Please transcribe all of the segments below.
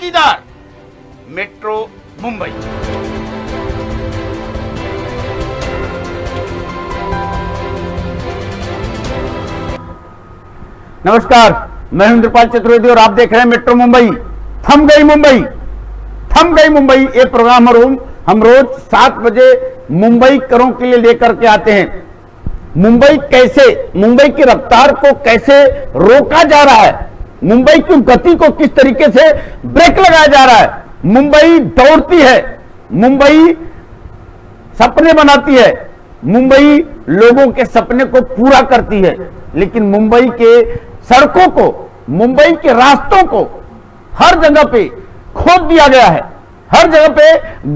चौकीदार मेट्रो मुंबई। नमस्कार, मैं हूं इंद्रपाल चतुर्वेदी और आप देख रहे हैं मेट्रो मुंबई। थम गई मुंबई, थम गई मुंबई। ये प्रोग्राम हम रोज 7 बजे मुंबई करों के लिए लेकर के आते हैं। मुंबई की रफ्तार को कैसे रोका जा रहा है, मुंबई की गति को किस तरीके से ब्रेक लगाया जा रहा है। मुंबई दौड़ती है, मुंबई सपने बनाती है, मुंबई लोगों के सपने को पूरा करती है, लेकिन मुंबई के सड़कों को, मुंबई के रास्तों को हर जगह पे खोद दिया गया है, हर जगह पे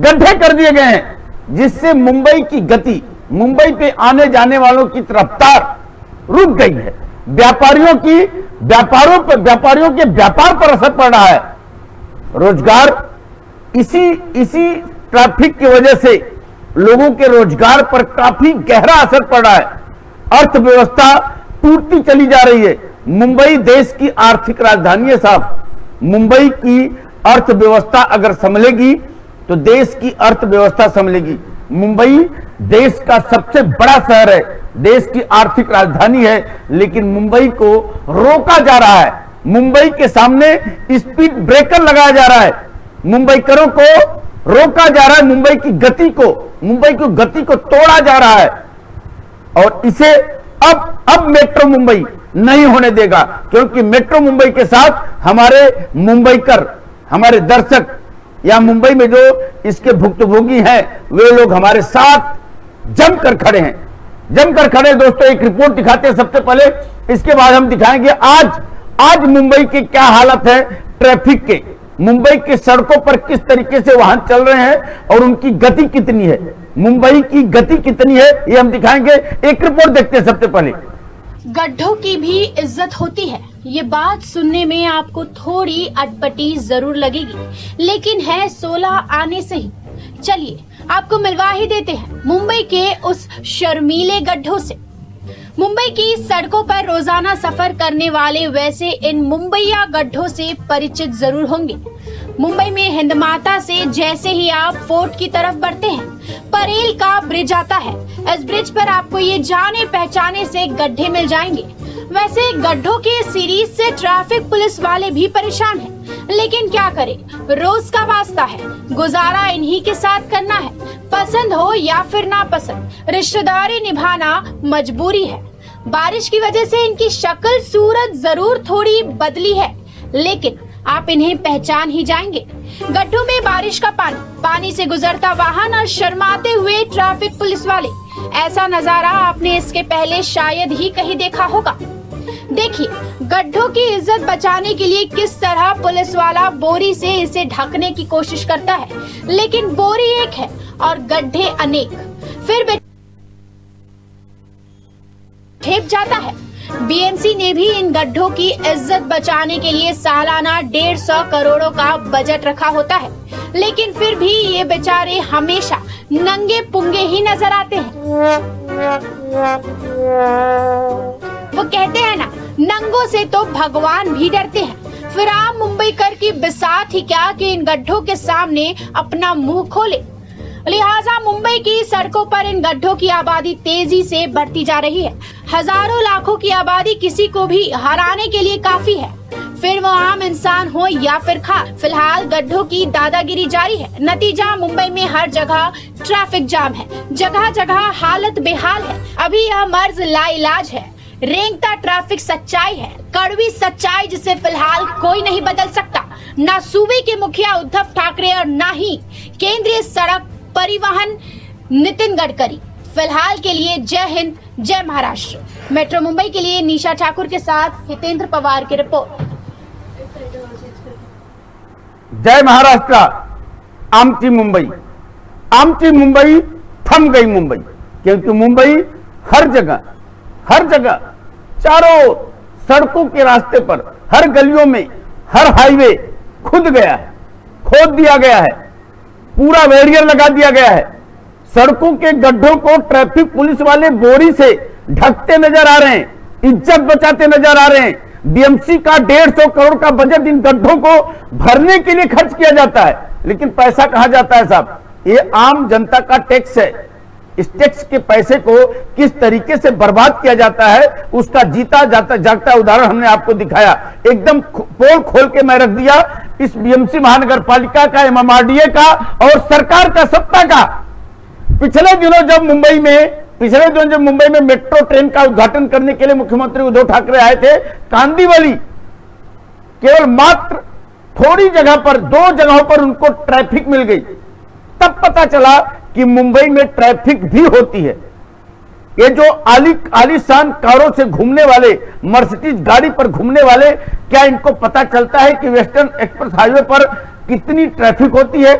गड्ढे कर दिए गए हैं, जिससे मुंबई की गति, मुंबई पे आने जाने वालों की रफ्तार रुक गई है। व्यापारियों के व्यापार पर असर पड़ रहा है। रोजगार, इसी ट्रैफिक की वजह से लोगों के रोजगार पर काफी गहरा असर पड़ रहा है। अर्थव्यवस्था टूटती चली जा रही है। मुंबई देश की आर्थिक राजधानी है साहब। मुंबई की अर्थव्यवस्था अगर संभलेगी तो देश की अर्थव्यवस्था संभलेगी। मुंबई देश का सबसे बड़ा शहर है, देश की आर्थिक राजधानी है, लेकिन मुंबई को रोका जा रहा है। मुंबई के सामने स्पीड ब्रेकर लगाया जा रहा है, मुंबईकरों को रोका जा रहा है, मुंबई की गति को तोड़ा जा रहा है। और इसे अब मेट्रो मुंबई नहीं होने देगा, क्योंकि मेट्रो मुंबई के साथ हमारे मुंबईकर, हमारे दर्शक या मुंबई में जो इसके भुक्तभोगी हैं, वे लोग हमारे साथ जमकर खड़े हैं, दोस्तों। एक रिपोर्ट दिखाते हैं सबसे पहले, इसके बाद हम दिखाएंगे आज मुंबई की क्या हालत है ट्रैफिक के, मुंबई के सड़कों पर किस तरीके से वाहन चल रहे हैं और उनकी गति कितनी है, मुंबई की गति कितनी है, ये हम दिखाएंगे। एक रिपोर्ट देखते हैं सबसे पहले। गड्ढों की भी इज्जत होती है, ये बात सुनने में आपको थोड़ी अटपटी जरूर लगेगी, लेकिन है 16 आने से ही। चलिए आपको मिलवा ही देते हैं मुंबई के उस शर्मीले गड्ढों से। मुंबई की सड़कों पर रोजाना सफर करने वाले वैसे इन मुंबईया गड्ढों से परिचित जरूर होंगे। मुंबई में हिंद माता से जैसे ही आप फोर्ट की तरफ बढ़ते हैं, परेल का ब्रिज आता है। इस ब्रिज पर आपको ये जाने पहचाने से गड्ढे मिल जाएंगे। वैसे गड्ढों के सीरीज से ट्रैफिक पुलिस वाले भी परेशान हैं, लेकिन क्या करें, रोज का वास्ता है, गुजारा इन्हीं के साथ करना है। पसंद हो या फिर ना पसंद, रिश्तेदारी निभाना मजबूरी है। बारिश की वजह से इनकी शक्ल सूरत जरूर थोड़ी बदली है, लेकिन आप इन्हें पहचान ही जाएंगे। गड्ढों में बारिश का पानी से गुजरता वाहन और शर्माते हुए ट्रैफिक पुलिस वाले, ऐसा नजारा आपने इसके पहले शायद ही कहीं देखा होगा। देखिए गड्ढों की इज्जत बचाने के लिए किस तरह पुलिस वाला बोरी से इसे ढकने की कोशिश करता है, लेकिन बोरी एक है और गड्ढे अनेक, फिर भी ठेप जाता है। बीएमसी ने भी इन गड्ढों की इज्जत बचाने के लिए सालाना 150 करोड़ों का बजट रखा होता है, लेकिन फिर भी ये बेचारे हमेशा नंगे पुंगे ही नजर आते हैं। वो कहते हैं ना, नंगों से तो भगवान भी डरते हैं। फिर आप मुंबईकर की बिसात ही क्या कि इन गड्ढों के सामने अपना मुंह खोले। लिहाजा मुंबई की सड़कों पर इन गड्ढों की आबादी तेजी से बढ़ती जा रही है। हजारों लाखों की आबादी किसी को भी हराने के लिए काफी है, फिर वो आम इंसान हो या फिर खास। फिलहाल गड्ढों की दादागिरी जारी है। नतीजा मुंबई में हर जगह ट्रैफिक जाम है, जगह जगह हालत बेहाल है। अभी यह मर्ज लाइलाज है, रेंगता ट्रैफिक सच्चाई है, कड़वी सच्चाई जिसे फिलहाल कोई नहीं बदल सकता, न सूबे के मुखिया उद्धव ठाकरे और न ही केंद्रीय सड़क परिवहन नितिन गडकरी। फिलहाल के लिए जय हिंद, जय महाराष्ट्र। मेट्रो मुंबई के लिए निशा ठाकुर के साथ हितेंद्र पवार की रिपोर्ट। जय महाराष्ट्र। आमची मुंबई, थम गई मुंबई, क्योंकि मुंबई हर जगह चारों सड़कों के रास्ते पर, हर गलियों में, हर हाईवे खोद दिया गया है, पूरा बैरियर लगा दिया गया है। सड़कों के गड्ढों को ट्रैफिक पुलिस वाले बोरी से ढकते नजर आ रहे हैं, इज्जत बचाते नजर आ रहे हैं। बीएमसी का 150 करोड़ का बजट इन गड्ढों को भरने के लिए खर्च किया जाता है, लेकिन पैसा कहां जाता है साहब? ये आम जनता का टैक्स है। इस टैक्स के पैसे को किस तरीके से बर्बाद किया जाता है उसका जीता जागता उदाहरण हमने आपको दिखाया। एकदम पोल खोल के मैं रख दिया इस बीएमसी महानगर पालिका का, एमएमआरडीए का और सरकार का सत्ता का। पिछले दिनों जब मुंबई में मेट्रो ट्रेन का उद्घाटन करने के लिए मुख्यमंत्री उद्धव ठाकरे आए थे, कांदिवली केवल मात्र थोड़ी जगह पर, 2 जगहों पर उनको ट्रैफिक मिल गई। तब पता चला कि मुंबई में ट्रैफिक भी होती है। ये जो आलीशान कारों से घूमने वाले, मर्सिडीज गाड़ी पर घूमने वाले, क्या इनको पता चलता है कि वेस्टर्न एक्सप्रेस हाईवे पर कितनी ट्रैफिक होती है,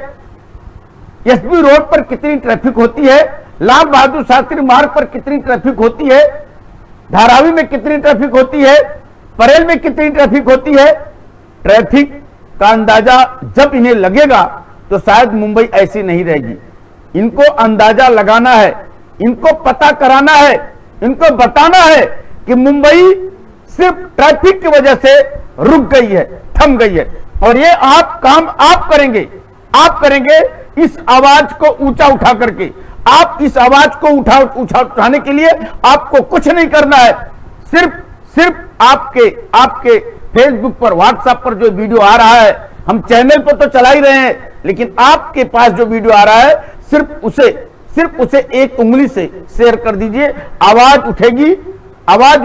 एसबी रोड पर कितनी ट्रैफिक होती है, लाल बहादुर शास्त्री मार्ग पर कितनी ट्रैफिक होती है, धारावी में कितनी ट्रैफिक होती है, परेल में कितनी ट्रैफिक होती है? ट्रैफिक का अंदाजा जब इन्हें लगेगा तो शायद मुंबई ऐसी नहीं रहेगी। इनको अंदाजा लगाना है, इनको पता कराना है, इनको बताना है कि मुंबई सिर्फ ट्रैफिक की वजह से रुक गई है, थम गई है। और ये काम आप करेंगे इस आवाज को ऊंचा उठा करके। आप इस आवाज को उठाने के लिए आपको कुछ नहीं करना है। सिर्फ आपके फेसबुक पर, व्हाट्सएप पर जो वीडियो आ रहा है, हम चैनल पर तो चला ही रहे हैं, लेकिन आपके पास जो वीडियो आ रहा है सिर्फ उसे एक उंगली से शेयर कर दीजिए। आवाज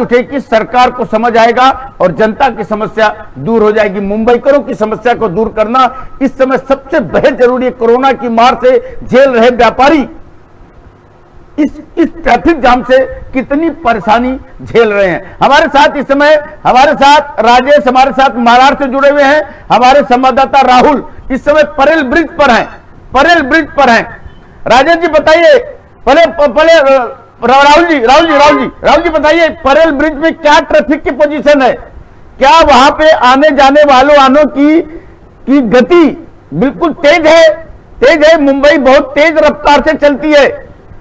उठेगी, सरकार को समझ आएगा और जनता की समस्या दूर हो जाएगी। मुंबईकरों की समस्या को दूर करना इस समय सबसे बेहद जरूरी है। कोरोना की मार से झेल रहे व्यापारी इस ट्रैफिक जाम से कितनी परेशानी झेल रहे हैं। हमारे साथ इस समय राजेश हमारे साथ महाराष्ट्र से जुड़े हुए हैं, हमारे संवाददाता राहुल इस समय परेल ब्रिज पर हैं। राजेश जी बताइए, पहले राहुल जी बताइए, परेल ब्रिज में क्या ट्रैफिक की पोजीशन है? क्या वहां पे आने जाने वालों की गति बिल्कुल तेज है? मुंबई बहुत तेज रफ्तार से चलती है,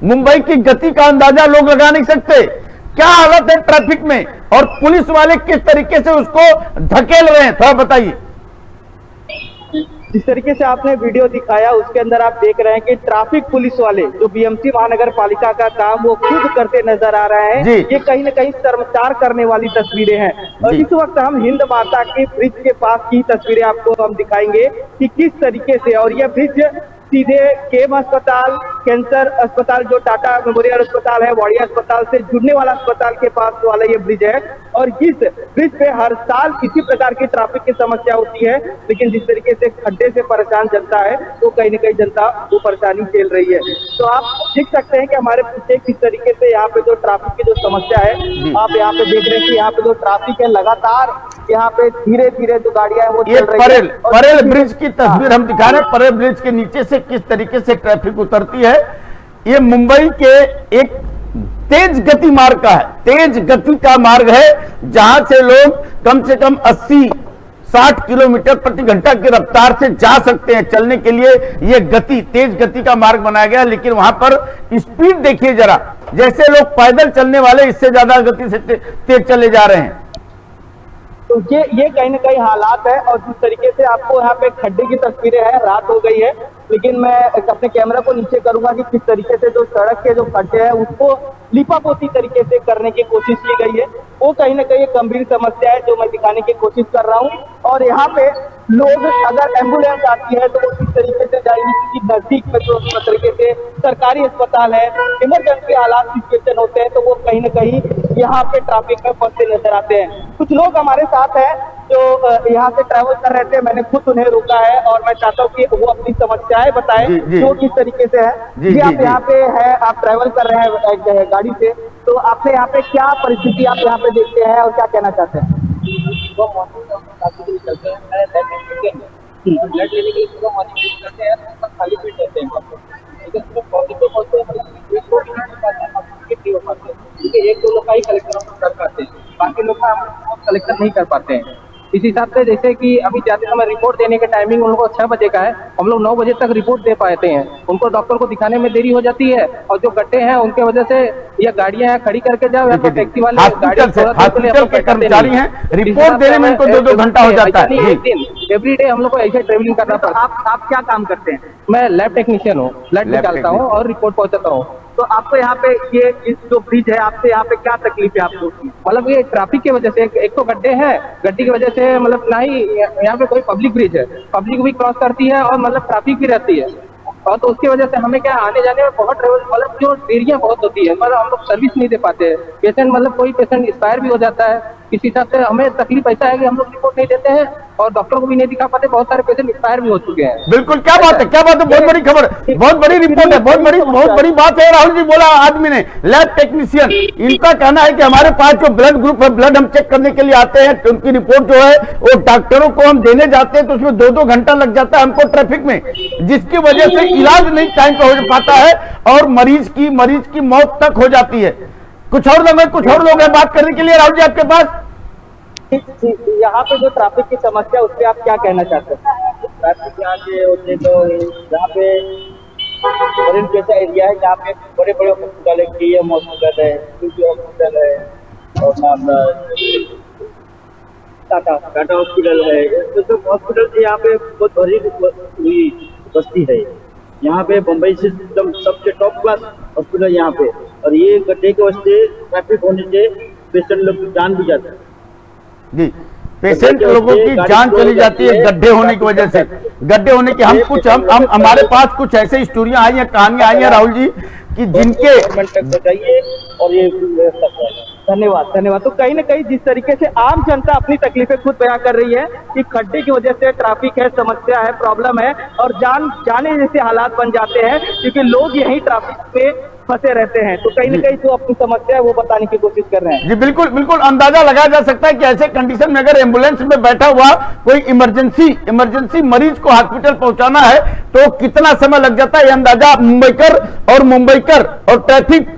मुंबई की गति का अंदाजा लोग लगा नहीं सकते। क्या हालत है ट्रैफिक में और पुलिस वाले किस तरीके से उसको धकेल रहे हैं, थोड़ा बताइए। जिस तरीके से आपने वीडियो दिखाया उसके अंदर आप देख रहे हैं कि ट्रैफिक पुलिस वाले जो बीएमसी महानगर पालिका का काम वो खुद करते नजर आ रहे हैं। ये कहीं न कहीं शर्मसार करने वाली तस्वीरें हैं। और इस वक्त हम हिंद माता के ब्रिज के पास की तस्वीरें आपको हम दिखाएंगे कि किस तरीके से, और यह ब्रिज सीधे केम अस्पताल, कैंसर अस्पताल जो टाटा मेमोरियल अस्पताल है, वाडिया अस्पताल से जुड़ने वाला अस्पताल के पास वाला ये ब्रिज है। और इस ब्रिज पे हर साल इसी प्रकार की ट्रैफिक की समस्या होती है, लेकिन जिस तरीके से खड्डे से परेशान जनता है तो कहीं न कहीं जनता वो परेशानी झेल रही है। तो आप देख सकते हैं कि हमारे पीछे किस तरीके से यहाँ पे जो ट्रैफिक की जो समस्या है, आप यहाँ पे देख रहे हैं कि यहाँ पे जो ट्रैफिक है लगातार यहाँ पे धीरे धीरे जो गाड़ियां हैं वो चल रही है। परेल ब्रिज की तस्वीर हम दिखा रहे हैं, परेल ब्रिज के नीचे से किस तरीके से ट्रैफिक उतरती है। ये मुंबई के एक तेज गति मार्ग का है, तेज गति का मार्ग है, जहां से लोग कम से कम 80-60 किलोमीटर प्रति घंटा की रफ्तार से जा सकते हैं। चलने के लिए ये तेज गति का मार्ग बनाया गया है, लेकिन वहां पर स्पीड देखिए जरा, जैसे लोग पैदल चलने वाले इससे ज्यादा गति से तेज चले जा रहे हैं। तो ये कहीं न कहीं हालात है। और जिस तरीके से आपको यहाँ पे खड्डे की तस्वीरें हैं, रात हो गई है, लेकिन मैं अपने कैमरा को नीचे करूंगा कि किस तरीके से जो सड़क के जो खड्डे हैं उसको लिपापोती तरीके से करने की कोशिश की गई है। वो कहीं न कहीं एक गंभीर समस्या है जो मैं दिखाने की कोशिश कर रहा हूँ। और यहाँ पे लोग, अगर एम्बुलेंस आती है तो वो किस तरीके से जाएगी, क्योंकि नजदीक में जो तरीके से सरकारी अस्पताल है, इमरजेंसी हालात सिचुएशन होते हैं तो वो कहीं न कहीं यहाँ पे ट्रैफिक में फंसते नजर आते हैं। कुछ लोग हमारे साथ हैं जो यहाँ से ट्रैवल कर रहे थे, मैंने खुद उन्हें रोका है और मैं चाहता हूँ कि वो अपनी समस्याएं बताएं जो किस तरीके से है। जी आप यहाँ पे है, आप ट्रैवल कर रहे हैं गाड़ी से, तो आपसे यहाँ पे क्या परिस्थिति आप यहाँ पे देखते हैं और क्या कहना चाहते हैं? ब्लड लेने के लिए सुबह मॉर्निंग करते हैं, खाली पेट रहते हैं, लेकिन सुबह पॉजिटिव होते हैं, क्योंकि 1-2 लोग का ही कलेक्शन कर पाते हैं, बाकी लोग का कलेक्शन नहीं कर पाते हैं। इस हिसाब से जैसे कि अभी जाते समय रिपोर्ट देने का टाइमिंग उन लोगों को 6 बजे का है, हम लोग 9 बजे तक रिपोर्ट दे पाते हैं। उनको डॉक्टर को दिखाने में देरी हो जाती है और जो गड्ढे हैं उनके वजह से या गाड़ियां खड़ी करके जाओ या तो टैक्सी वाले हॉस्पिटल के कर्मचारी हैं, रिपोर्ट देने में इनको 2-2 घंटा हो जाता है। एवरी डे हम लोग को ऐसे ट्रेवलिंग करना पड़ता है। आप क्या काम करते हैं? मैं लैब टेक्नीशियन हूँ, ब्लड निकालता हूँ और रिपोर्ट पहुंचाता हूँ। तो आपको यहाँ पे ये इस जो ब्रिज है आपसे यहाँ पे क्या तकलीफ है आपको? मतलब ये ट्रैफिक की वजह से एक तो गड्ढे हैं, गड्ढे की वजह से मतलब ना ही यहाँ पे कोई पब्लिक ब्रिज है, पब्लिक भी क्रॉस करती है और मतलब ट्रैफिक भी रहती है, और तो उसकी वजह से हमें क्या आने जाने में बहुत ट्रेवल मतलब जो देरियां बहुत होती है, मतलब हम लोग सर्विस नहीं दे पाते हैं। पेशेंट मतलब कोई पेशेंट एक्सपायर भी हो जाता है। इस हिसाब से हमें तकलीफ ऐसा है कि हम लोग रिपोर्ट नहीं देते हैं और डॉक्टर को भी नहीं दिखा पाते, बहुत सारे पेशेंट एक्सपायर भी हो चुके हैं। बिल्कुल, क्या बात है, क्या बात है, बहुत बड़ी खबर, बहुत बड़ी रिपोर्ट है, बहुत बड़ी बात है। राहुल जी बोला आदमी ने, लैब टेक्नीशियन, इनका कहना है कि हमारे पास जो ब्लड ग्रुप है, ब्लड हम चेक करने के लिए आते हैं, तो उनकी रिपोर्ट जो है वो डॉक्टरों को हम देने जाते हैं तो उसमें 2-2 घंटा लग जाता है हमको ट्रैफिक में, जिसकी वजह से इलाज नहीं टाइम पे हो पाता है और मरीज की मौत तक हो जाती है। कुछ और लोग हैं बात करने के लिए। राहुल जी आपके पास यहाँ पे जो ट्रैफिक की समस्या उस पर आप क्या कहना चाहते हैं? ट्रैफिक यहाँ के होते तो यहाँ पे मरीन जैसा एरिया है जहाँ पे बड़े बड़े हॉस्पिटल है, KM हॉस्पिटल है, QG हॉस्पिटल है और नाम टाटा हॉस्पिटल है। तो हॉस्पिटल से यहाँ पे बहुत भरी हुई बस्ती है। यहाँ पे बम्बई से सबसे टॉप क्लास हॉस्पिटल यहाँ पे, और ये गड्ढे की वजह से ट्रैफिक होने से पेशेंट लोग की जान भी जाता है जी, पेशेंट लोगों की जान चली जाती है गड्ढे होने की वजह से। गड्ढे होने की हम हमारे पास कुछ ऐसे स्टोरियां आई हैं, कहानियां आई हैं राहुल जी कि जिनके और ये धन्यवाद। तो कहीं ना कहीं जिस तरीके से आम जनता अपनी तकलीफें खुद बयां कर रही है कि खड्डे की वजह से ट्रैफिक है, समस्या है, प्रॉब्लम है और जाने जैसे हालात बन जाते हैं क्योंकि लोग यही ट्रैफिक में फंसे रहते हैं। तो कहीं ना कहीं जो अपनी समस्या है वो बताने की कोशिश कर रहे हैं। जी बिल्कुल अंदाजा लगाया जा सकता है कि ऐसे कंडीशन में अगर एम्बुलेंस में बैठा हुआ कोई इमरजेंसी मरीज को हॉस्पिटल पहुंचाना है तो कितना समय लग जाता है, ये अंदाजा मुंबईकर और ट्रैफिक,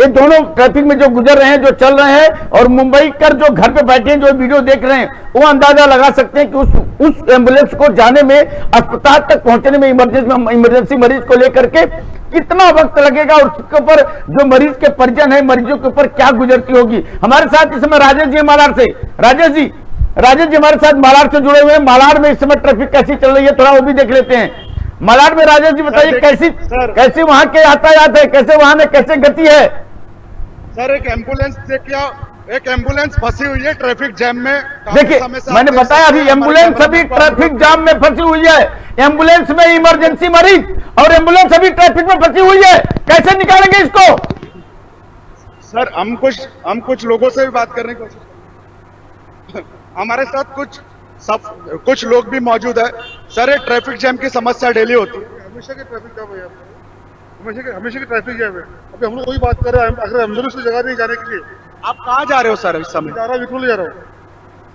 ये दोनों ट्रैफिक में जो गुजर रहे हैं, जो चल रहे हैं, और मुंबईकर जो घर पे बैठे हैं, जो वीडियो देख रहे हैं, वो अंदाजा लगा सकते हैं कि उस एम्बुलेंस को जाने में, अस्पताल तक पहुंचने में, इमरजेंसी मरीज को लेकर के कितना वक्त लगेगा और उसके ऊपर जो मरीज के परिजन है, मरीजों के ऊपर क्या गुजरती होगी। हमारे साथ इस समय राजेश जी मालाड से, राजेश जी हमारे साथ मालाड से जुड़े हुए हैं। मालाड में इस समय ट्रैफिक कैसी चल रही है, थोड़ा वो भी देख लेते हैं। मालाड में राजेश जी बताइए कैसी वहां के यातायात है, कैसे वहां में कैसे गति है? सर एक एम्बुलेंस फंसी हुई है ट्रैफिक जैम में। देखिए मैंने बताया अभी, एम्बुलेंस अभी ट्रैफिक जाम में फंसी हुई है, एम्बुलेंस में इमरजेंसी मरीज और एम्बुलेंस अभी ट्रैफिक में फंसी हुई है, कैसे निकालेंगे इसको? सर हम कुछ लोगों से भी बात करने की कोशिश, हमारे साथ कुछ लोग भी मौजूद है। सर ये ट्रैफिक जैम की समस्या डेली होती है, हमेशा की ट्रैफिक जाम है, हमेशा की ट्रैफिक जैम है। अभी हम लोग वही बात कर रहे हैं, अगर एम्बुलेंस की जगह नहीं जाने के लिए। आप कहाँ जा रहे हो सर इस समय? जा रहा विक्रम जा रहा हूँ।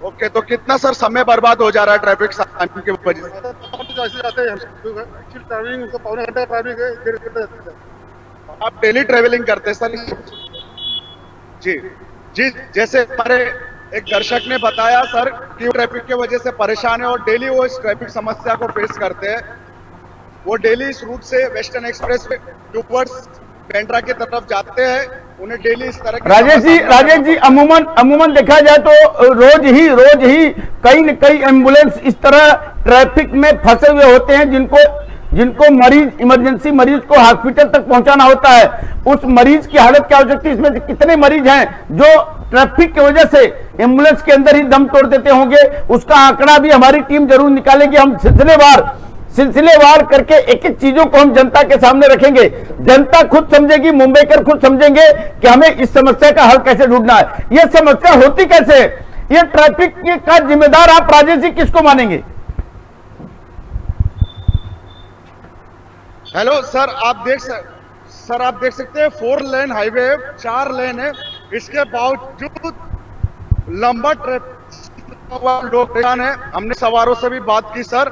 ओके, तो कितना सर समय बर्बाद हो जा रहा है ट्रैफिक की वजह से? ऐसे जाते हैं ट्रैवलिंग, उसका पौने घंटे का ट्रैवलिंग है, 1.5 घंटे। आप डेली ट्रेवलिंग करते हैं सर? जी, जैसे हमारे एक दर्शक ने बताया सर कि ट्रैफिक की वजह से परेशान है और डेली वो इस ट्रैफिक समस्या को फेस करते हैं। वो डेली इस रूट से वेस्टर्न एक्सप्रेस टूवर्ड्स बैंड्रा की तरफ जाते हैं, उन्हें डेली इस तरह की राजेश जी अमूमन देखा जाए तो रोज ही कई न कई एम्बुलेंस इस तरह ट्रैफिक में फंसे हुए होते हैं जिनको इमरजेंसी मरीज को हॉस्पिटल तक पहुंचाना होता है। उस मरीज की हालत क्या हो सकती है? इसमें कितने मरीज हैं जो ट्रैफिक की वजह से एम्बुलेंस के अंदर ही दम तोड़ देते होंगे, उसका आंकड़ा भी हमारी टीम जरूर निकालेगी। हम सिलसिलेवार करके एक चीजों को हम जनता के सामने रखेंगे, जनता खुद समझेगी, मुंबईकर खुद समझेंगे कि हमें इस समस्या का हल कैसे ढूंढना है। यह समस्या होती कैसे है? ये ट्रैफिक का जिम्मेदार आप राजेश जी किसको मानेंगे? हेलो सर, आप देख सकते हैं 4 लेन हाईवे, 4 लेन है, इसके बावजूद लंबा ट्रैफिक है। हमने सवारों से भी बात की सर,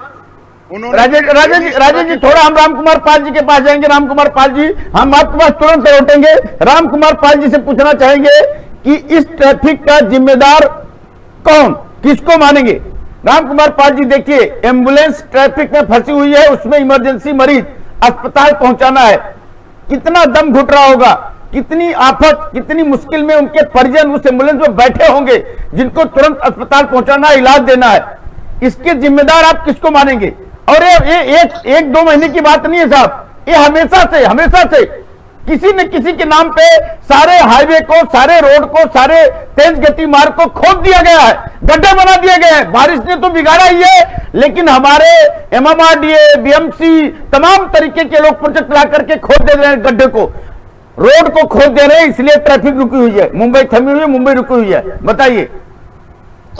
उन्होंने राजेश जी थोड़ा हम राम कुमार पाल जी के पास जाएंगे। राम कुमार पाल जी, हम आपके पास तुरंत लौटेंगे। राम कुमार पाल जी से पूछना चाहेंगे कि इस ट्रैफिक का जिम्मेदार कौन, किसको मानेंगे? राम कुमार पाल जी, देखिए एम्बुलेंस ट्रैफिक में फंसी हुई है, उसमें इमरजेंसी मरीज अस्पताल पहुंचाना है, कितना दम घुट रहा होगा, कितनी आफत, कितनी मुश्किल में उनके परिजन उस एम्बुलेंस में बैठे होंगे जिनको तुरंत अस्पताल पहुंचाना है, इलाज देना है। इसके जिम्मेदार आप किसको मानेंगे? और ये एक दो महीने की बात नहीं है साहब, ये हमेशा से किसी न किसी के नाम पे सारे हाईवे को, सारे रोड को, सारे तेज गति मार्ग को खोद दिया गया है, गड्ढे बना दिए गए हैं। बारिश ने तो बिगाड़ा ही है, लेकिन हमारे MMRDA, BMC तमाम तरीके के लोग प्रोजेक्ट ला करके खोद दे रहे हैं गड्ढे को, रोड को खोद दे रहे हैं, इसलिए ट्रैफिक रुकी हुई है, मुंबई थमी हुई है, मुंबई रुकी हुई है। बताइए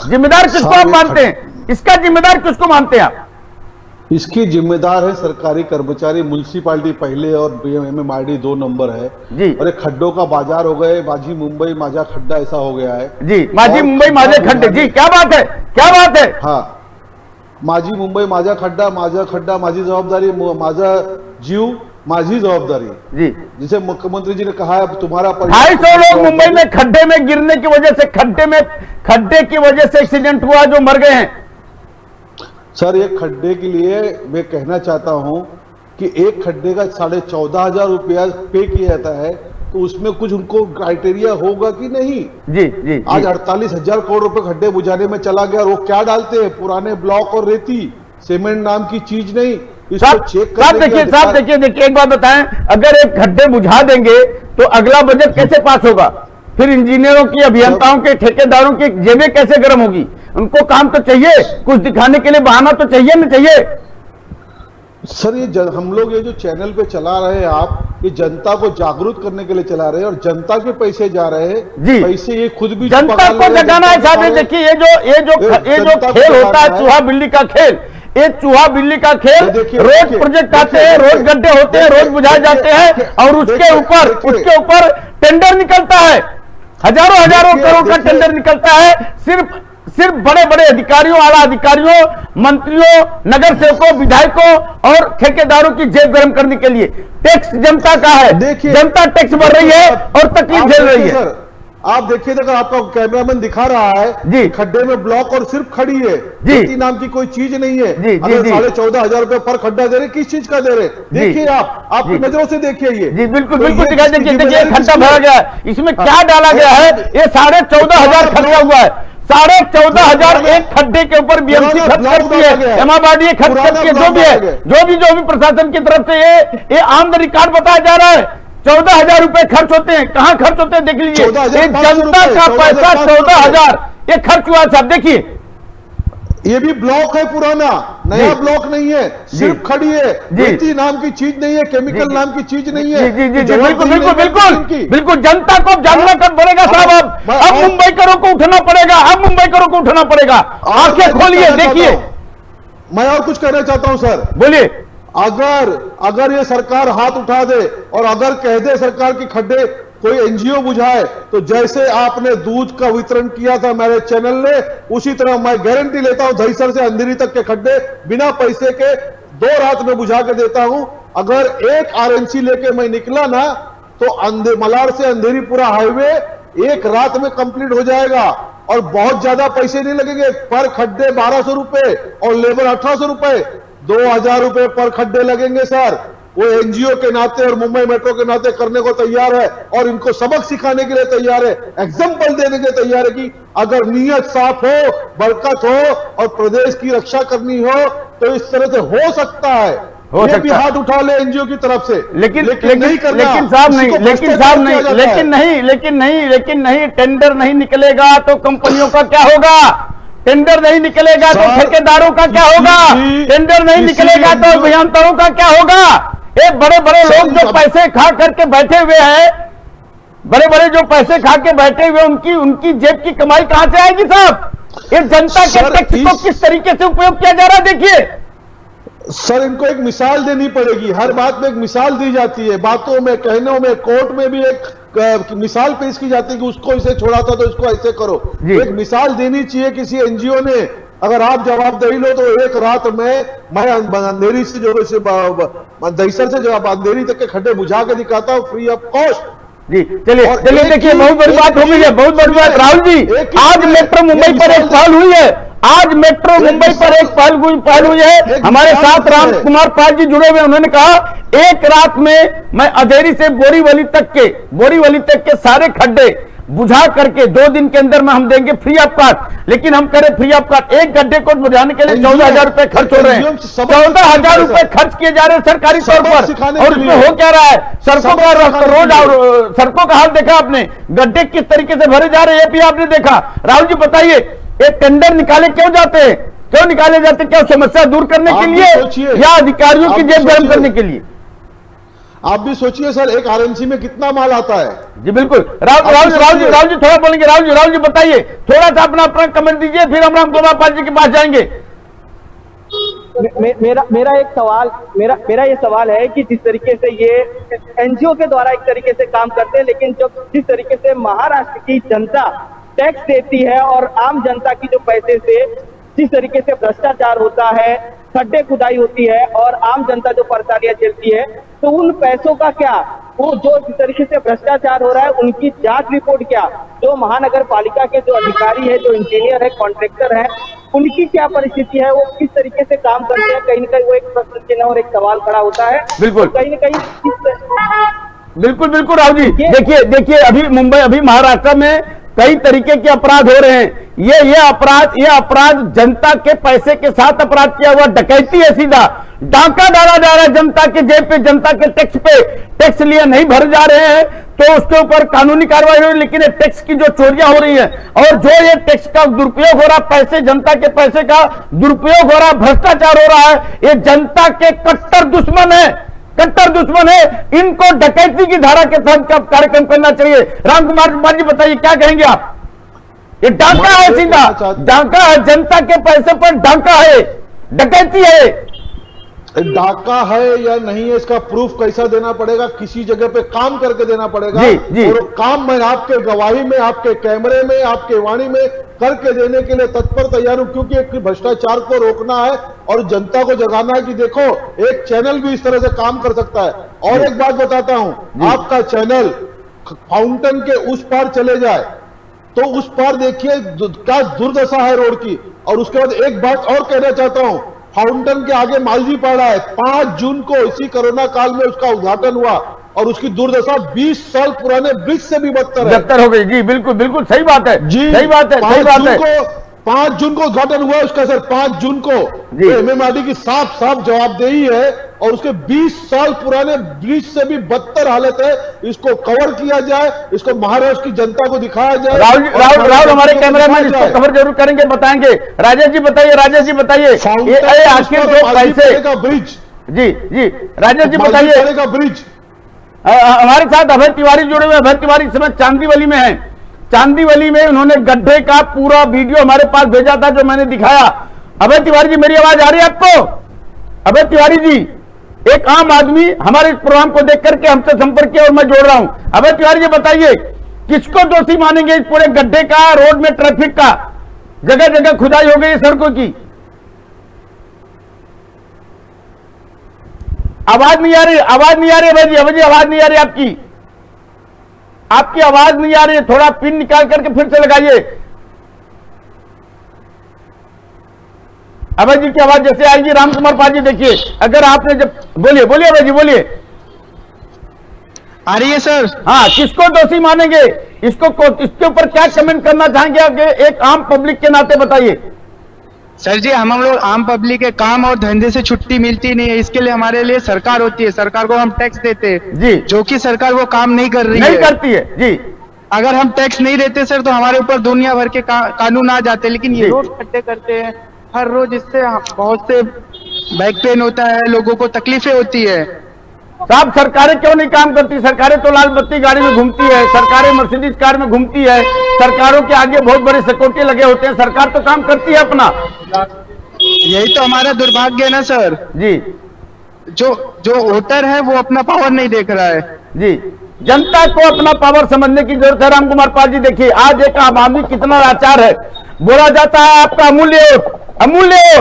जिम्मेदार किसको आप मानते हैं? इसका जिम्मेदार किसको मानते हैं आप? इसकी जिम्मेदार है सरकारी कर्मचारी, म्युनिसिपालिटी पहले और MMRD 2 नंबर है जी। और एक खड्डों का बाजार हो गए, माझी मुंबई माझा खड्डा ऐसा हो गया है जी। माझी मुंबई माझे खड्डे, जी क्या बात है, क्या बात है। हाँ, माझी मुंबई माझा खड्डा माझी जवाबदारी, माझा जीव माझी जवाबदारी जी। जिसे मुख्यमंत्री जी ने कहा है तुम्हारा 250 लोग मुंबई में खड्डे में गिरने की वजह से, खड्डे की वजह से एक्सीडेंट हुआ, जो मर गए हैं। सर एक खड्डे के लिए मैं कहना चाहता हूं कि एक खड्डे का 14,500 रुपया पे किया जाता है, तो उसमें कुछ उनको क्राइटेरिया होगा कि नहीं? जी। आज 48,000 करोड़ रुपए खड्डे बुझाने में चला गया, और वो क्या डालते हैं? पुराने ब्लॉक और रेती, सीमेंट नाम की चीज नहीं। इसको चेक साहब देखिए एक बात बताएं, अगर एक खड्डे बुझा देंगे तो अगला बजट कैसे पास होगा? फिर इंजीनियरों की, अभियंताओं के, ठेकेदारों की जेबें कैसे गर्म होगी? उनको काम तो चाहिए, कुछ दिखाने के लिए बहाना तो चाहिए ना चाहिए। सर ये हम लोग ये जो चैनल पे चला रहे हैं, आप ये जनता को जागरूक करने के लिए चला रहे हैं, और जनता के पैसे जा रहे हैं जी। पैसे ये खुद भी जनता को जगाना है साहब। देखिए ये जो खेल होता है, चूहा बिल्ली का खेल, ये चूहा बिल्ली का खेल, रोज प्रोजेक्ट आते हैं, रोज गड्ढे होते हैं, रोज बुझाए जाते हैं, और उसके ऊपर टेंडर निकलता है, हजारों करोड़ का टेंडर निकलता है, सिर्फ बड़े बड़े अधिकारियों, आला अधिकारियों, मंत्रियों, नगर सेवकों, विधायकों और ठेकेदारों की जेब गर्म करने के लिए। टैक्स जनता का है, जनता टैक्स भर रही है और तकलीफ झेल रही है। आप देखिए, अगर आपका कैमरामैन दिखा रहा है जी, खड्डे में ब्लॉक और सिर्फ खड़ी है जी, नाम की कोई चीज नहीं है जी, जी, 14,500 रुपए पर खड्डा दे रहे, किस चीज का दे रहे? देखिए आपकी नजरों से देखिए ये जी, बिल्कुल दिखाई। देखिए खड्डा भरा गया है, इसमें क्या डाला गया है? ये 14,500 खर्चा हुआ है, 14,500 एक खड्डे के ऊपर BMC खर्च करती है, MMRDA खर्च करती है, जो भी प्रशासन की तरफ से ये ऑन द रिकॉर्ड बताया जा रहा है। 14,000 रुपए खर्च होते हैं, कहां खर्च होते हैं देख लीजिए, जनता का पैसा 14,000 ये खर्च हुआ साहब। देखिए ये भी ब्लॉक है पुराना, नया ब्लॉक नहीं है, सिर्फ खड़ी है, रेती नाम की चीज नहीं है, केमिकल नाम की चीज नहीं है। जी, बिल्कुल जनता को जागना कर पड़ेगा साहब। अब मुंबईकरों को उठना पड़ेगा, आंखें खोलिए, देखिए। मैं और कुछ कहना चाहता हूं सर, बोलिए। अगर ये सरकार हाथ उठा दे और अगर कह दे सरकार की खड्डे कोई NGO बुझाए, तो जैसे आपने दूध का वितरण किया था मेरे चैनल ने, उसी तरह मैं गारंटी लेता हूं दहीसर से अंधेरी तक के खड्डे बिना पैसे के 2 रात में बुझा के देता हूं। अगर एक RNC लेके मैं निकला ना, तो मलार से अंधेरी पूरा हाईवे 1 रात में कंप्लीट हो जाएगा, और बहुत ज्यादा पैसे नहीं लगेंगे। पर खड्डे 1,200 रुपए और लेबर 1,800 रुपए, 2,000 रुपए पर खड्डे लगेंगे सर। वो NGO के नाते और मुंबई मेट्रो के नाते करने को तैयार है, और इनको सबक सिखाने के लिए तैयार है, एग्जाम्पल देने के लिए तैयार है कि अगर नीयत साफ हो, बरकत हो और प्रदेश की रक्षा करनी हो, तो इस तरह से हो सकता है। ये भी हाथ उठा ले NGO की तरफ से, लेकिन नहीं, टेंडर नहीं निकलेगा तो कंपनियों का क्या होगा? टेंडर नहीं निकलेगा तो ठेकेदारों का क्या होगा? टेंडर नहीं निकलेगा तो अभियंताओं का क्या होगा? ये बड़े लोग जो पैसे खा करके बैठे हुए हैं, उनकी जेब की कमाई कहां से आएगी साहब? ये जनता के टैक्स को किस तरीके से उपयोग किया जा रहा है, देखिए। सर इनको एक मिसाल देनी पड़ेगी, हर बात में एक मिसाल दी जाती है, बातों में, कहनों में, कोर्ट में भी एक मिसाल पेश की जाती है कि उसको इसे छोड़ा था तो इसको ऐसे करो। एक मिसाल देनी चाहिए किसी NGO ने। अगर आप जवाबदेही लो तो 1 रात में मैं अंधेरी से दहीसर से जब अंधेरी तक के खड्डे बुझा के दिखाता हूं फ्री ऑफ कॉस्ट। जी चलिए और चलिए, एक देखिए ही- बहुत बड़ी एक बात हो गई है, बहुत बड़ी सुनिए, बात। राहुल जी, एक ही आज सुनिए, मेट्रो मुंबई एक पर एक मिसाल पहल हुई है, आज मेट्रो मुंबई पर एक पहल हुई है। एक हमारे मिसाल साथ है। राम कुमार पाल जी जुड़े हुए, उन्होंने कहा एक रात में मैं अधेरी से बोरीवली तक के सारे खड्डे बुझा करके 2 दिन के अंदर में हम देंगे फ्री ऑफ कॉस्ट। लेकिन हम करें फ्री ऑफ कॉस्ट, एक गड्ढे को बुझाने के लिए 14,000 रुपए खर्च हो रहे हैं, 14,000 रुपए खर्च किए जा रहे हैं सरकारी तौर पर। और उसमें हो क्या रहा है, सड़कों का रोड और सड़कों का हाल देखा आपने, गड्ढे किस तरीके से भरे जा रहे हैं ये भी आपने देखा। राहुल जी बताइए, ये टेंडर निकाले क्यों जाते हैं, क्यों निकाले जाते हैं? क्या समस्या दूर करने के आप भी लिए सोचिए, या अधिकारियों की आप भी जेब गर्म सोचिए। करने के लिए? आप भी सोचिए सर, एक आरएमसी में कितना माल आता है। जी बिल्कुल। राहुल जी थोड़ा बोलेंगे। राहुल जी बताइए, थोड़ा सा अपना कमेंट दीजिए, फिर हम राम कुमार पाल जी के पास जाएंगे। मेरा ये सवाल है कि जिस तरीके से ये एनजीओ के द्वारा एक तरीके से काम करते हैं, लेकिन जिस तरीके से महाराष्ट्र की जनता टैक्स देती है और आम जनता की जो पैसे से जिस तरीके से भ्रष्टाचार होता है, खड्डे खुदाई होती है और आम जनता जो परेशानियां झेलती है, तो उन पैसों का क्या, वो जो जिस तरीके से भ्रष्टाचार हो रहा है उनकी जांच रिपोर्ट क्या, जो महानगर पालिका के जो अधिकारी है, जो इंजीनियर है, कॉन्ट्रैक्टर है, उनकी क्या परिस्थिति है, वो किस तरीके से काम करते हैं? कहीं ना कहीं वो एक प्रश्न चिन्ह और एक सवाल खड़ा होता है। बिल्कुल। कहीं ना कहीं बिल्कुल राहुल जी, देखिए अभी महाराष्ट्र में कई तरीके के अपराध हो रहे हैं। ये अपराध जनता के पैसे के साथ अपराध किया हुआ डकैती है, सीधा डाका डाला जा रहा है जनता के जेब पे, जनता के टैक्स पे। टैक्स लिए नहीं भर जा रहे हैं तो उसके ऊपर कानूनी कार्रवाई हो रही है, लेकिन ये टैक्स की जो चोरियां हो रही है और जो ये टैक्स का दुरुपयोग हो रहा, पैसे जनता के पैसे का दुरुपयोग हो रहा, भ्रष्टाचार हो रहा है, ये जनता के कट्टर दुश्मन है। इनको डकैती की धारा के तहत कार्यक्रम करना चाहिए। राम कुमार जी बताइए, क्या कहेंगे आप? ये डाका है, सीधा डाका है, जनता के पैसे पर डाका है, डकैती है। डाका है या नहीं है, इसका प्रूफ कैसा देना पड़ेगा? किसी जगह पे काम करके देना पड़ेगा। जी। और काम मैं आपके गवाही में, आपके कैमरे में, आपके वाणी में करके देने के लिए तत्पर तैयार हूं, क्योंकि एक भ्रष्टाचार को रोकना है और जनता को जगाना है कि देखो एक चैनल भी इस तरह से काम कर सकता है। और एक बात बताता हूं, आपका चैनल फाउंटेन के उस पार चले जाए तो उस पार देखिए क्या दुर्दशा है रोड की। और उसके बाद एक बात और कहना चाहता हूं, फाउंटेन के आगे मालजी पड़ा है, 5 जून को इसी कोरोना काल में उसका उद्घाटन हुआ और उसकी दुर्दशा 20 साल पुराने ब्रिज से भी बदतर हो गई। जी बिल्कुल सही बात है जी, सही बात है 5 जून को उद्घाटन हुआ उसका सर, 5 जून को। एमएमआरडी की साफ जवाबदेही है और उसके 20 साल पुराने ब्रिज से भी बदतर हालत है। इसको कवर किया जाए, इसको महाराष्ट्र की जनता को दिखाया जाए। राहुल हमारे कैमरामैन इसको कवर जरूर करेंगे, बताएंगे। राजेश जी बताइए आखिर जो पैसे का ब्रिज, जी राजेश जी बताइए का ब्रिज। हमारे साथ अभय तिवारी जुड़े हुए। अभय तिवारी इस समय चांदीवली में है। चांदीवली में उन्होंने गड्ढे का पूरा वीडियो हमारे पास भेजा था, जो मैंने दिखाया। अभय तिवारी जी, मेरी आवाज आ रही है आपको? अभय तिवारी जी, एक आम आदमी हमारे इस प्रोग्राम को देख करके हमसे संपर्क किया और मैं जोड़ रहा हूं। अभय तिवारी जी बताइए, किसको दोषी मानेंगे इस पूरे गड्ढे का, रोड में ट्रैफिक का, जगह जगह खुदाई हो गई है सड़कों की? आवाज नहीं आ रही अभय जी आवाज नहीं आ रही आपकी आवाज नहीं आ रही है। थोड़ा पिन निकाल करके फिर से लगाइए। अभय जी की आवाज जैसे आएगी, राम कुमार पाल जी देखिए, अगर आपने जब बोलिए अभय जी बोलिए। आ रही है सर? हाँ, किसको दोषी मानेंगे? इसके ऊपर क्या कमेंट करना चाहेंगे आगे एक आम पब्लिक के नाते बताइए। सर जी, हम लोग आम पब्लिक के काम और धंधे से छुट्टी मिलती नहीं है, इसके लिए हमारे लिए सरकार होती है, सरकार को हम टैक्स देते हैं जी, जो कि सरकार वो काम नहीं कर रही नहीं करती है जी। अगर हम टैक्स नहीं देते सर तो हमारे ऊपर दुनिया भर के कानून आ जाते, लेकिन ये रोज खड्डे करते हैं हर रोज, इससे बहुत से बैक पेन होता है, लोगों को तकलीफें होती है। साहब, सरकारें क्यों नहीं काम करती? सरकारें तो लाल बत्ती गाड़ी में घूमती है, सरकारें मर्सिडीज कार में घूमती है, सरकारों के आगे बहुत बड़े सिक्योरिटी लगे होते हैं, सरकार तो काम करती है अपना। यही तो हमारा दुर्भाग्य है ना सर जी। जो वोटर है वो अपना पावर नहीं देख रहा है जी। जनता को अपना पावर समझने की जरूरत है। राम कुमार पाल जी देखिए, आज एक आम आदमी कितना लाचार है। बोला जाता है आपका अमूल्य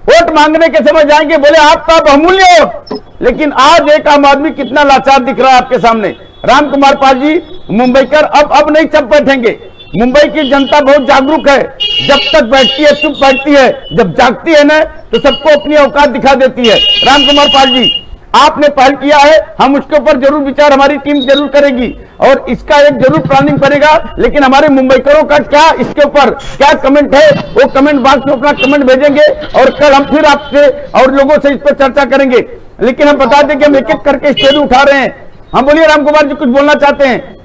वोट मांगने के समय जाएंगे, बोले आपका अमूल्य वोट, लेकिन आज एक आम आदमी कितना लाचार दिख रहा है आपके सामने। राम कुमार पाल जी, मुंबईकर अब नहीं चुप बैठेंगे। मुंबई की जनता बहुत जागरूक है, जब तक बैठती है चुप बैठती है, जब जागती है ना तो सबको अपनी औकात दिखा देती है। राम कुमार पाल जी, आपने पहल किया है, हम उसके ऊपर जरूर विचार हमारी टीम जरूर करेगी और इसका एक जरूर प्लानिंग करेगा, लेकिन हमारे मुंबईकरों का क्या इसके ऊपर क्या कमेंट है वो कमेंट बॉक्स में अपना कमेंट भेजेंगे और कल हम फिर आपसे और लोगों से इस पर चर्चा करेंगे। लेकिन हम बता दें कि हम एक एक करके स्टोरी उठा रहे हैं। हम बोलिए राम कुमार जी, कुछ बोलना चाहते हैं?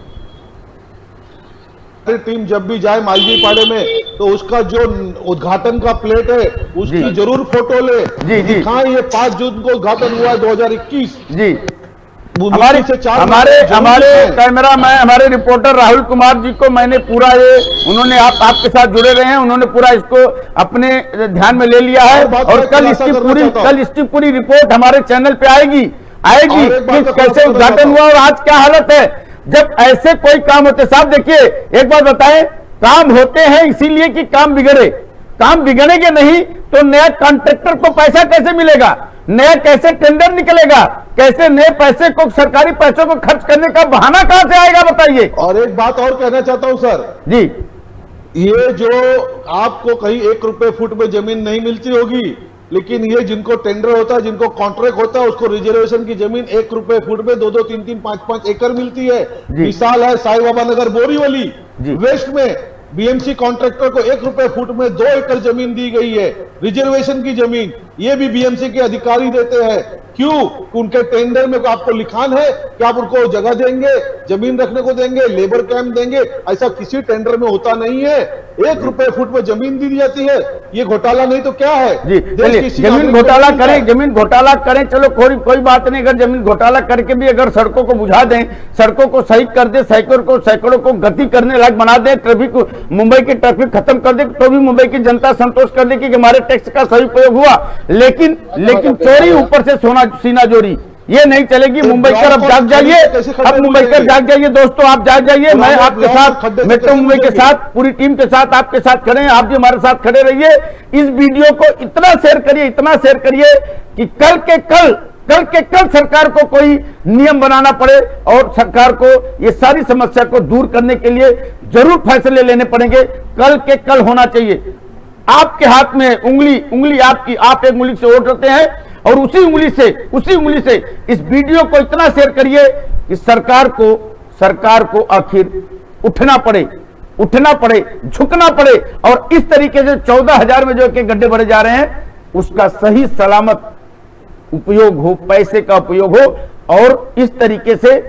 टीम जब भी जाए मालवीय पाड़े में तो उसका जो उद्घाटन का प्लेट है उसकी जरूर फोटो ले। जी जी हाँ, ये 5 जून को उद्घाटन हुआ है 2021। जी, हमारे कैमरा मैन, हमारे रिपोर्टर राहुल कुमार जी को मैंने पूरा ये उन्होंने आपके साथ जुड़े रहे हैं, उन्होंने पूरा इसको अपने ध्यान में ले लिया है और कल इसकी पूरी रिपोर्ट हमारे चैनल पे आएगी कि कैसे उद्घाटन हुआ और आज क्या हालत है। जब ऐसे कोई काम होते, साहब देखिए एक बात बताएं, काम होते हैं इसीलिए कि काम बिगड़े, काम बिगड़ेंगे नहीं तो नया कॉन्ट्रैक्टर को पैसा कैसे मिलेगा, नया कैसे टेंडर निकलेगा, कैसे नए पैसे को, सरकारी पैसों को खर्च करने का बहाना कहां से आएगा बताइए। और एक बात और कहना चाहता हूं सर जी, ये जो आपको कहीं 1 रुपए फुट में जमीन नहीं मिलती होगी, लेकिन ये जिनको टेंडर होता है, जिनको कॉन्ट्रैक्ट होता है, उसको रिजर्वेशन की जमीन 1 रुपए फुट में 2-2, 3-3, 5-5 एकड़ मिलती है। मिसाल है साई बाबा नगर बोरीवली वेस्ट में बीएमसी कॉन्ट्रैक्टर को 1 रुपए फुट में 2 एकड़ जमीन दी गई है, रिजर्वेशन की जमीन। ये भी बीएमसी के अधिकारी देते हैं। क्यों? उनके टेंडर में आपको लिखान है कि आप उनको जगह देंगे, जमीन रखने को देंगे, लेबर कैंप देंगे। ऐसा किसी टेंडर में होता नहीं है। 1 रुपए फुट में जमीन दी जाती है। ये घोटाला नहीं तो क्या है? जी, चलिए जमीन घोटाला करें, जमीन घोटाला करें, चलो कोई बात नहीं। अगर जमीन घोटाला करके भी अगर सड़कों को बुझा दें, सड़कों को सही कर दे, सैकड़ों को गति करने लायक बना दे, ट्रैफिक, मुंबई की ट्रैफिक खत्म कर दे, तो भी मुंबई की जनता संतोष कर दे कि हमारे टैक्स का सही उपयोग हुआ। लेकिन चोरी ऊपर से सीना जोरी ये नहीं चलेगी। मुंबईकर अब जाग जाइए, अब मुंबईकर जाग जाइए दोस्तों, आप जाग जाइए। मैं आपके साथ, मेट्रो मुंबई के साथ, पूरी टीम के साथ आपके साथ खड़े हैं, आप भी हमारे साथ खड़े रहिए। इस वीडियो को इतना शेयर करिए कि कल के कल सरकार को कोई नियम बनाना पड़े और सरकार को ये सारी समस्या को दूर करने के लिए जरूर फैसले लेने पड़ेंगे। कल के कल होना चाहिए। आपके हाथ में उंगली आपकी, आप एक उंगली से वोट देते हैं और उसी उंगली से इस वीडियो को इतना शेयर करिए कि सरकार को आखिर उठना पड़े, झुकना पड़े और इस तरीके से 14,000 में जो के गड्ढे भरे जा रहे हैं उसका सही सलामत उपयोग हो, पैसे का उपयोग हो और इस तरीके से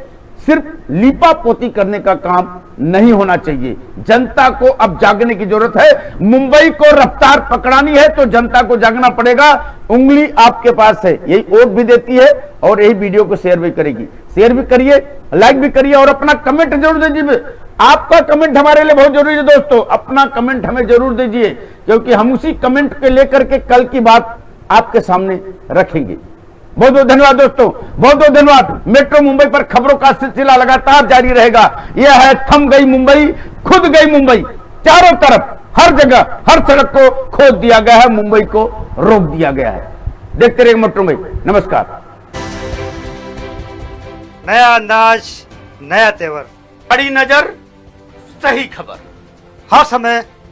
सिर्फ लीपा पोती करने का काम नहीं होना चाहिए। जनता को अब जागने की जरूरत है। मुंबई को रफ्तार पकड़ानी है तो जनता को जागना पड़ेगा। उंगली आपके पास है, यही वोट भी देती है और यही वीडियो को शेयर भी करेगी। शेयर भी करिए, लाइक भी करिए और अपना कमेंट जरूर दीजिए। आपका कमेंट हमारे लिए बहुत जरूरी है दोस्तों, अपना कमेंट हमें जरूर दीजिए क्योंकि हम उसी कमेंट को लेकर के कल की बात आपके सामने रखेंगे। बहुत बहुत धन्यवाद दोस्तों, बहुत बहुत धन्यवाद। मेट्रो मुंबई पर खबरों का सिलसिला लगातार जारी रहेगा। यह है थम गई मुंबई, खुद गई मुंबई। चारों तरफ, हर जगह, हर सड़क को खोद दिया गया है, मुंबई को रोक दिया गया है। देखते रहिए मेट्रो मुंबई। नमस्कार। नया अंदाज, नया तेवर, बड़ी नजर, सही खबर, हर समय